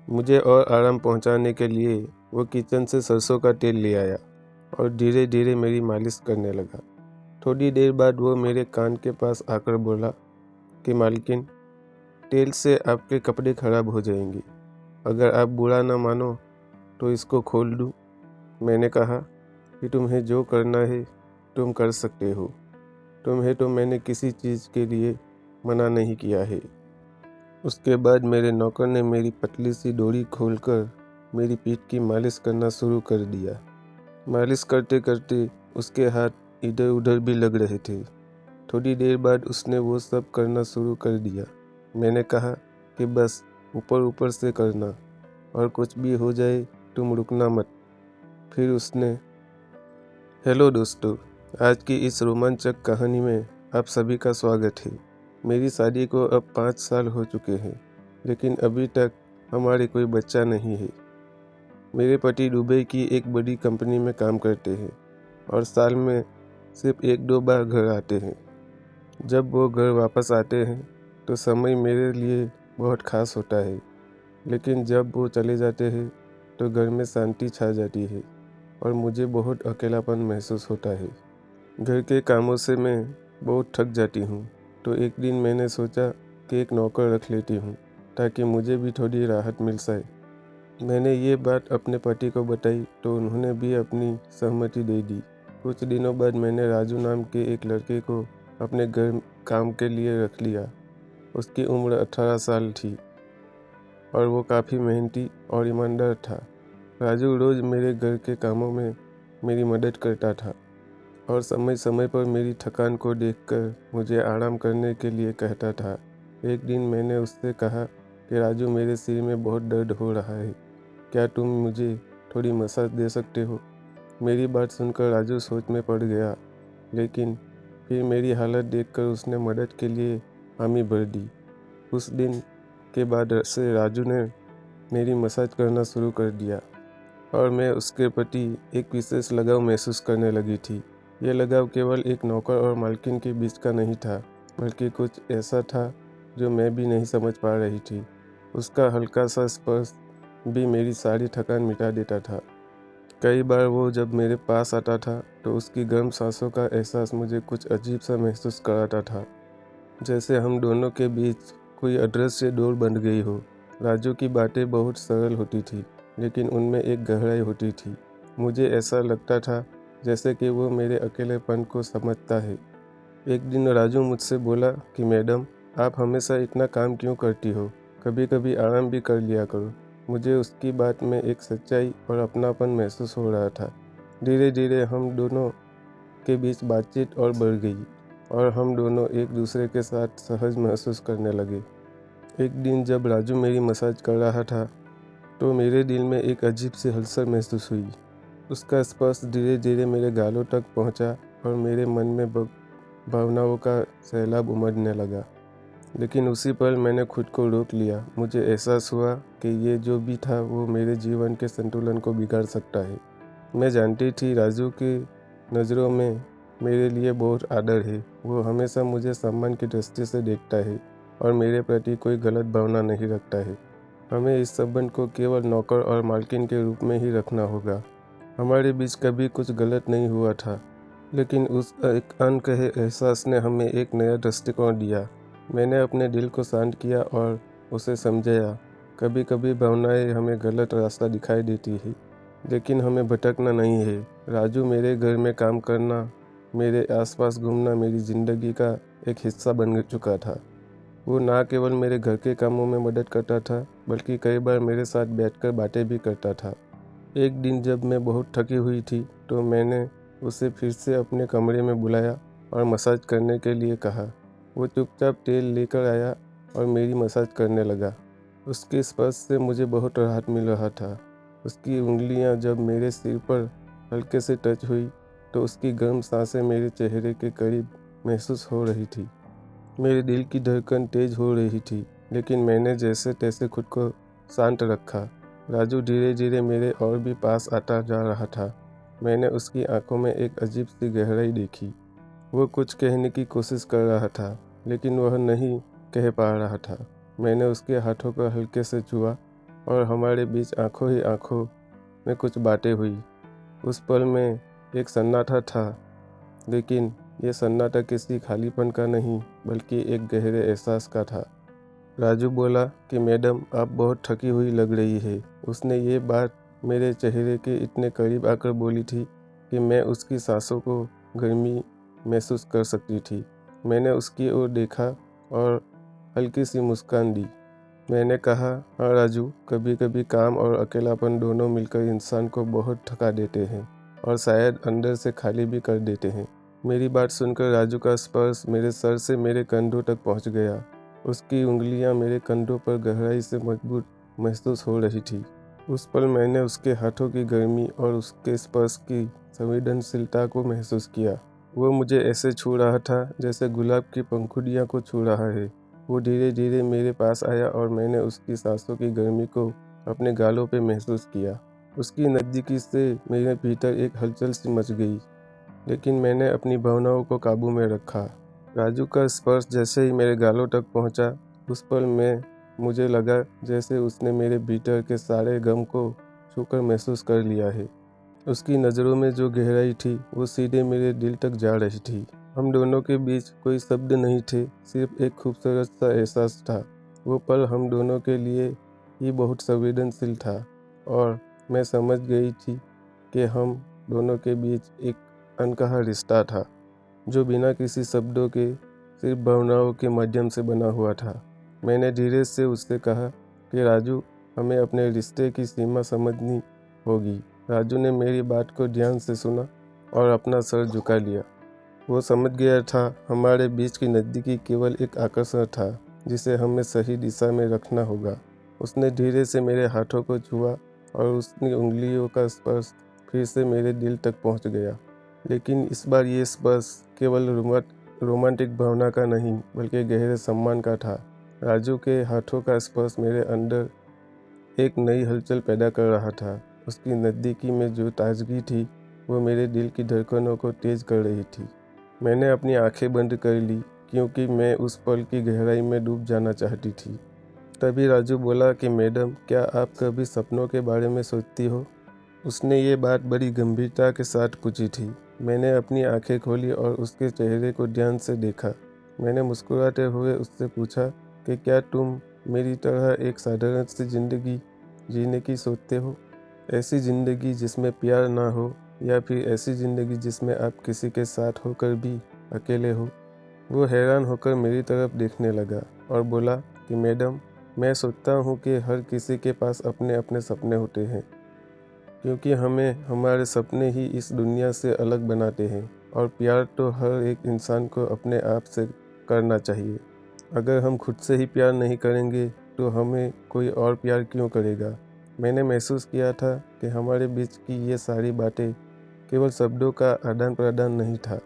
मुझे और आराम पहुंचाने के लिए वो किचन से सरसों का तेल ले आया और धीरे धीरे मेरी मालिश करने लगा। थोड़ी देर बाद वो मेरे कान के पास आकर बोला कि मालकिन, तेल से आपके कपड़े खराब हो जाएंगे। अगर आप बुरा ना मानो तो इसको खोल दूँ। मैंने कहा कि तुम्हें जो करना है तुम कर सकते हो। तुम्हें तो मैंने किसी चीज़ के लिए मना नहीं किया है। उसके बाद मेरे नौकर ने मेरी पतली सी डोरी खोलकर मेरी पीठ की मालिश करना शुरू कर दिया। मालिश करते करते उसके हाथ इधर उधर भी लग रहे थे। थोड़ी देर बाद उसने वो सब करना शुरू कर दिया। मैंने कहा कि बस ऊपर ऊपर से करना, और कुछ भी हो जाए तुम रुकना मत। फिर उसने हेलो दोस्तों, आज की इस रोमांचक कहानी में आप सभी का स्वागत है। मेरी शादी को अब 5 साल हो चुके हैं, लेकिन अभी तक हमारे कोई बच्चा नहीं है। मेरे पति दुबई की एक बड़ी कंपनी में काम करते हैं और साल में सिर्फ 1-2 बार घर आते हैं। जब वो घर वापस आते हैं तो समय मेरे लिए बहुत खास होता है, लेकिन जब वो चले जाते हैं तो घर में शांति छा जाती है और मुझे बहुत अकेलापन महसूस होता है। घर के कामों से मैं बहुत थक जाती हूँ, तो एक दिन मैंने सोचा कि एक नौकर रख लेती हूँ ताकि मुझे भी थोड़ी राहत मिल जाए। मैंने ये बात अपने पति को बताई तो उन्होंने भी अपनी सहमति दे दी। कुछ दिनों बाद मैंने राजू नाम के एक लड़के को अपने घर काम के लिए रख लिया। उसकी उम्र 18 साल थी और वो काफ़ी मेहनती और ईमानदार था। राजू रोज़ मेरे घर के कामों में मेरी मदद करता था और समय समय पर मेरी थकान को देखकर मुझे आराम करने के लिए कहता था। एक दिन मैंने उससे कहा कि राजू, मेरे सिर में बहुत दर्द हो रहा है, क्या तुम मुझे थोड़ी मसाज दे सकते हो? मेरी बात सुनकर राजू सोच में पड़ गया, लेकिन फिर मेरी हालत देखकर उसने मदद के लिए हामी भर दी। उस दिन के बाद से राजू ने मेरी मसाज करना शुरू कर दिया और मैं उसके प्रति एक विशेष लगाव महसूस करने लगी थी। ये लगाव केवल एक नौकर और मालकिन के बीच का नहीं था, बल्कि कुछ ऐसा था जो मैं भी नहीं समझ पा रही थी। उसका हल्का सा स्पर्श भी मेरी सारी थकान मिटा देता था। कई बार वो जब मेरे पास आता था तो उसकी गर्म सांसों का एहसास मुझे कुछ अजीब सा महसूस कराता था, जैसे हम दोनों के बीच कोई अदृश्य डोर बंध गई हो। राजू की बातें बहुत सरल होती थी, लेकिन उनमें एक गहराई होती थी। मुझे ऐसा लगता था जैसे कि वो मेरे अकेलेपन को समझता है। एक दिन राजू मुझसे बोला कि मैडम, आप हमेशा इतना काम क्यों करती हो? कभी कभी आराम भी कर लिया करो। मुझे उसकी बात में एक सच्चाई और अपनापन महसूस हो रहा था। धीरे धीरे हम दोनों के बीच बातचीत और बढ़ गई और हम दोनों एक दूसरे के साथ सहज महसूस करने लगे। एक दिन जब राजू मेरी मसाज कर रहा था तो मेरे दिल में एक अजीब सी हलचल महसूस हुई। उसका स्पर्श धीरे धीरे मेरे गालों तक पहुंचा और मेरे मन में भावनाओं का सैलाब उमड़ने लगा। लेकिन उसी पल मैंने खुद को रोक लिया। मुझे एहसास हुआ कि ये जो भी था वो मेरे जीवन के संतुलन को बिगाड़ सकता है। मैं जानती थी राजू की नज़रों में मेरे लिए बहुत आदर है। वो हमेशा मुझे सम्मान की दृष्टि से देखता है और मेरे प्रति कोई गलत भावना नहीं रखता है। हमें इस संबंध को केवल नौकर और मालकिन के रूप में ही रखना होगा। हमारे बीच कभी कुछ गलत नहीं हुआ था, लेकिन उस एक अनकहे एहसास ने हमें एक नया दृष्टिकोण दिया। मैंने अपने दिल को शांत किया और उसे समझाया। कभी कभी भावनाएं हमें गलत रास्ता दिखाई देती है, लेकिन हमें भटकना नहीं है। राजू मेरे घर में काम करना, मेरे आसपास घूमना मेरी ज़िंदगी का एक हिस्सा बन चुका था। वो ना केवल मेरे घर के कामों में मदद करता था, बल्कि कई बार मेरे साथ बैठकर बातें भी करता था। एक दिन जब मैं बहुत थकी हुई थी तो मैंने उसे फिर से अपने कमरे में बुलाया और मसाज करने के लिए कहा। वो चुपचाप तेल लेकर आया और मेरी मसाज करने लगा। उसके स्पर्श से मुझे बहुत राहत मिल रहा था। उसकी उंगलियां जब मेरे सिर पर हल्के से टच हुई तो उसकी गर्म सांसें मेरे चेहरे के करीब महसूस हो रही थी। मेरे दिल की धड़कन तेज हो रही थी, लेकिन मैंने जैसे तैसे खुद को शांत रखा। राजू धीरे धीरे मेरे और भी पास आता जा रहा था। मैंने उसकी आंखों में एक अजीब सी गहराई देखी। वो कुछ कहने की कोशिश कर रहा था, लेकिन वह नहीं कह पा रहा था। मैंने उसके हाथों को हल्के से छुआ और हमारे बीच आंखों ही आंखों में कुछ बातें हुई। उस पल में एक सन्नाटा था, लेकिन ये सन्नाटा किसी खालीपन का नहीं बल्कि एक गहरे एहसास का था। राजू बोला कि मैडम, आप बहुत थकी हुई लग रही है। उसने ये बात मेरे चेहरे के इतने करीब आकर बोली थी कि मैं उसकी सांसों को गर्मी महसूस कर सकती थी। मैंने उसकी ओर देखा और हल्की सी मुस्कान दी। मैंने कहा, हाँ राजू, कभी कभी काम और अकेलापन दोनों मिलकर इंसान को बहुत थका देते हैं और शायद अंदर से खाली भी कर देते हैं। मेरी बात सुनकर राजू का स्पर्श मेरे सर से मेरे कंधों तक पहुंच गया। उसकी उंगलियां मेरे कंधों पर गहराई से मजबूत महसूस हो रही थी। उस पल मैंने उसके हाथों की गर्मी और उसके स्पर्श की संवेदनशीलता को महसूस किया। वो मुझे ऐसे छू रहा था जैसे गुलाब की पंखुड़ियों को छू रहा है। वो धीरे धीरे मेरे पास आया और मैंने उसकी सांसों की गर्मी को अपने गालों पे महसूस किया। उसकी नज़दीकी से मेरे भीतर एक हलचल सी मच गई, लेकिन मैंने अपनी भावनाओं को काबू में रखा। राजू का स्पर्श जैसे ही मेरे गालों तक पहुंचा, उस पल में मुझे लगा जैसे उसने मेरे भीतर के सारे गम को छूकर महसूस कर लिया है। उसकी नज़रों में जो गहराई थी वो सीधे मेरे दिल तक जा रही थी। हम दोनों के बीच कोई शब्द नहीं थे, सिर्फ एक खूबसूरत सा एहसास था। वो पल हम दोनों के लिए ही बहुत संवेदनशील था और मैं समझ गई थी कि हम दोनों के बीच एक अनकहा रिश्ता था जो बिना किसी शब्दों के सिर्फ भावनाओं के माध्यम से बना हुआ था। मैंने धीरे से उससे कहा कि राजू, हमें अपने रिश्ते की सीमा समझनी होगी। राजू ने मेरी बात को ध्यान से सुना और अपना सर झुका लिया। वो समझ गया था हमारे बीच की नज़दीकी केवल एक आकर्षण था जिसे हमें सही दिशा में रखना होगा। उसने धीरे से मेरे हाथों को छुआ और उसकी उंगलियों का स्पर्श फिर से मेरे दिल तक पहुंच गया। लेकिन इस बार ये स्पर्श केवल रोमांटिक भावना का नहीं बल्कि गहरे सम्मान का था। राजू के हाथों का स्पर्श मेरे अंदर एक नई हलचल पैदा कर रहा था। उसकी नज़दीकी में जो ताजगी थी वो मेरे दिल की धड़कनों को तेज कर रही थी। मैंने अपनी आंखें बंद कर ली क्योंकि मैं उस पल की गहराई में डूब जाना चाहती थी। तभी राजू बोला कि मैडम, क्या आप कभी सपनों के बारे में सोचती हो? उसने ये बात बड़ी गंभीरता के साथ पूछी थी। मैंने अपनी आंखें खोली और उसके चेहरे को ध्यान से देखा। मैंने मुस्कुराते हुए उससे पूछा कि क्या तुम मेरी तरह एक साधारण सी जिंदगी जीने की सोचते हो? ऐसी ज़िंदगी जिसमें प्यार ना हो, या फिर ऐसी ज़िंदगी जिसमें आप किसी के साथ होकर भी अकेले हो? वो हैरान होकर मेरी तरफ देखने लगा और बोला कि मैडम, मैं सोचता हूँ कि हर किसी के पास अपने अपने सपने होते हैं, क्योंकि हमें हमारे सपने ही इस दुनिया से अलग बनाते हैं। और प्यार तो हर एक इंसान को अपने आप से करना चाहिए। अगर हम खुद से ही प्यार नहीं करेंगे तो हमें कोई और प्यार क्यों करेगा? मैंने महसूस किया था कि हमारे बीच की ये सारी बातें केवल शब्दों का आदान प्रदान नहीं था,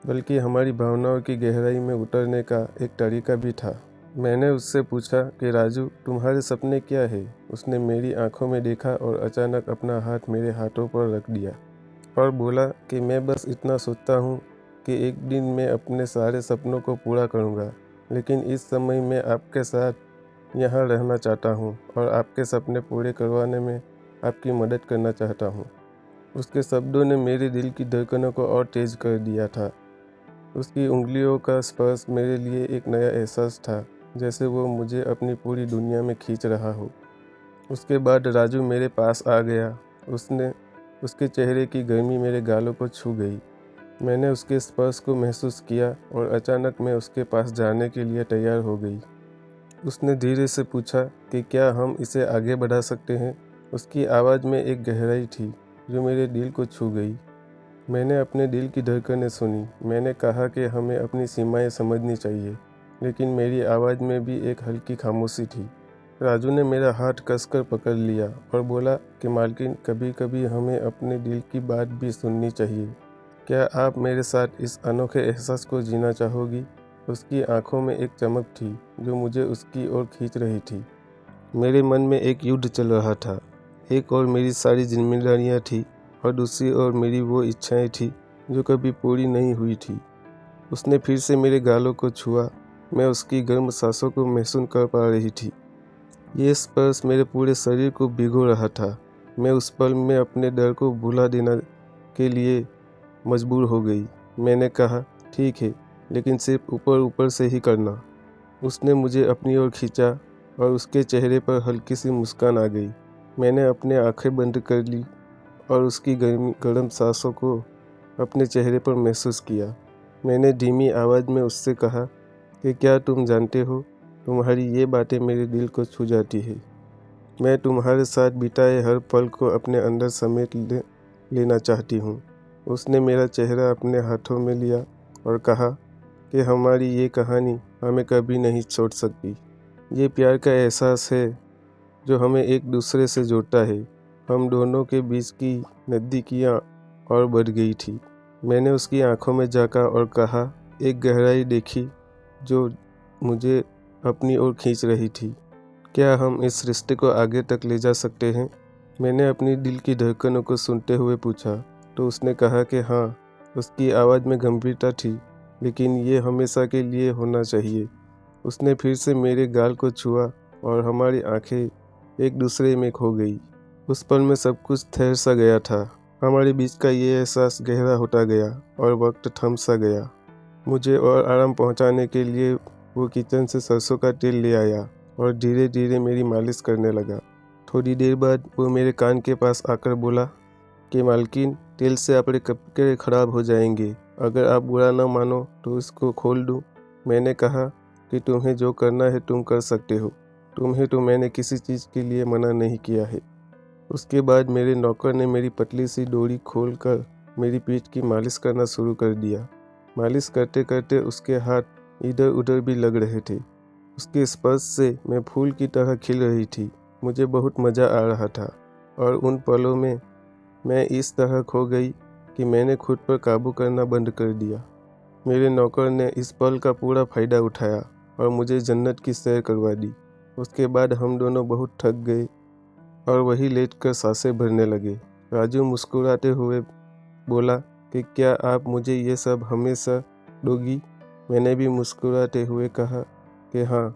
बल्कि हमारी भावनाओं की गहराई में उतरने का एक तरीका भी था। मैंने उससे पूछा कि राजू, तुम्हारे सपने क्या है? उसने मेरी आंखों में देखा और अचानक अपना हाथ मेरे हाथों पर रख दिया और बोला कि मैं बस इतना सोचता हूँ कि एक दिन मैं अपने सारे सपनों को पूरा करूँगा, लेकिन इस समय मैं आपके साथ यहाँ रहना चाहता हूँ और आपके सपने पूरे करवाने में आपकी मदद करना चाहता हूँ। उसके शब्दों ने मेरे दिल की धड़कनों को और तेज कर दिया था। उसकी उंगलियों का स्पर्श मेरे लिए एक नया एहसास था, जैसे वो मुझे अपनी पूरी दुनिया में खींच रहा हो। उसके बाद राजू मेरे पास आ गया। उसके चेहरे की गर्मी मेरे गालों को छू गई। मैंने उसके स्पर्श को महसूस किया और अचानक मैं उसके पास जाने के लिए तैयार हो गई। उसने धीरे से पूछा कि क्या हम इसे आगे बढ़ा सकते हैं? उसकी आवाज़ में एक गहराई थी जो मेरे दिल को छू गई। मैंने अपने दिल की धड़कनें सुनी। मैंने कहा कि हमें अपनी सीमाएं समझनी चाहिए, लेकिन मेरी आवाज़ में भी एक हल्की खामोशी थी। राजू ने मेरा हाथ कसकर पकड़ लिया और बोला कि मालकिन, कभी कभी हमें अपने दिल की बात भी सुननी चाहिए। क्या आप मेरे साथ इस अनोखे एहसास को जीना चाहोगी? उसकी आंखों में एक चमक थी जो मुझे उसकी ओर खींच रही थी। मेरे मन में एक युद्ध चल रहा था। एक ओर मेरी सारी जिम्मेदारियां थी और दूसरी ओर मेरी वो इच्छाएं थी जो कभी पूरी नहीं हुई थी। उसने फिर से मेरे गालों को छुआ। मैं उसकी गर्म सांसों को महसूस कर पा रही थी। ये स्पर्श मेरे पूरे शरीर को भिगो रहा था। मैं उस पल में अपने डर को भुला देने के लिए मजबूर हो गई। मैंने कहा, ठीक है, लेकिन सिर्फ ऊपर ऊपर से ही करना। उसने मुझे अपनी ओर खींचा और उसके चेहरे पर हल्की सी मुस्कान आ गई। मैंने अपने आंखें बंद कर ली और उसकी गर्म सांसों को अपने चेहरे पर महसूस किया। मैंने धीमी आवाज़ में उससे कहा कि क्या तुम जानते हो, तुम्हारी ये बातें मेरे दिल को छू जाती है। मैं तुम्हारे साथ बिताए हर पल को अपने अंदर समेट लेना चाहती हूँ। उसने मेरा चेहरा अपने हाथों में लिया और कहा कि हमारी ये कहानी हमें कभी नहीं छोड़ सकती। ये प्यार का एहसास है जो हमें एक दूसरे से जोड़ता है। हम दोनों के बीच की नज़दीकियाँ और बढ़ गई थी। मैंने उसकी आंखों में झांका और कहा, एक गहराई देखी जो मुझे अपनी ओर खींच रही थी। क्या हम इस रिश्ते को आगे तक ले जा सकते हैं? मैंने अपनी दिल की धड़कनों को सुनते हुए पूछा तो उसने कहा कि हाँ। उसकी आवाज़ में गंभीरता थी, लेकिन ये हमेशा के लिए होना चाहिए। उसने फिर से मेरे गाल को छुआ और हमारी आंखें एक दूसरे में खो गई। उस पल में सब कुछ ठहर सा गया था। हमारे बीच का ये एहसास गहरा होता गया और वक्त थम सा गया। मुझे और आराम पहुंचाने के लिए वो किचन से सरसों का तेल ले आया और धीरे धीरे मेरी मालिश करने लगा। थोड़ी देर बाद वो मेरे कान के पास आकर बोला कि मालकिन, तेल से आपके कपड़े खराब हो जाएंगे। अगर आप बुरा न मानो तो इसको खोल दूं। मैंने कहा कि तुम्हें जो करना है तुम कर सकते हो। तुम्हें तो मैंने किसी चीज़ के लिए मना नहीं किया है। उसके बाद मेरे नौकर ने मेरी पतली सी डोरी खोलकर मेरी पीठ की मालिश करना शुरू कर दिया। मालिश करते करते उसके हाथ इधर उधर भी लग रहे थे। उसके स्पर्श से मैं फूल की तरह खिल रही थी। मुझे बहुत मज़ा आ रहा था और उन पलों में मैं इस तरह खो गई कि मैंने खुद पर काबू करना बंद कर दिया। मेरे नौकर ने इस पल का पूरा फ़ायदा उठाया और मुझे जन्नत की सैर करवा दी। उसके बाद हम दोनों बहुत थक गए और वहीं लेटकर सांसें भरने लगे। राजू मुस्कुराते हुए बोला कि क्या आप मुझे ये सब हमेशा दोगी? मैंने भी मुस्कुराते हुए कहा कि हाँ,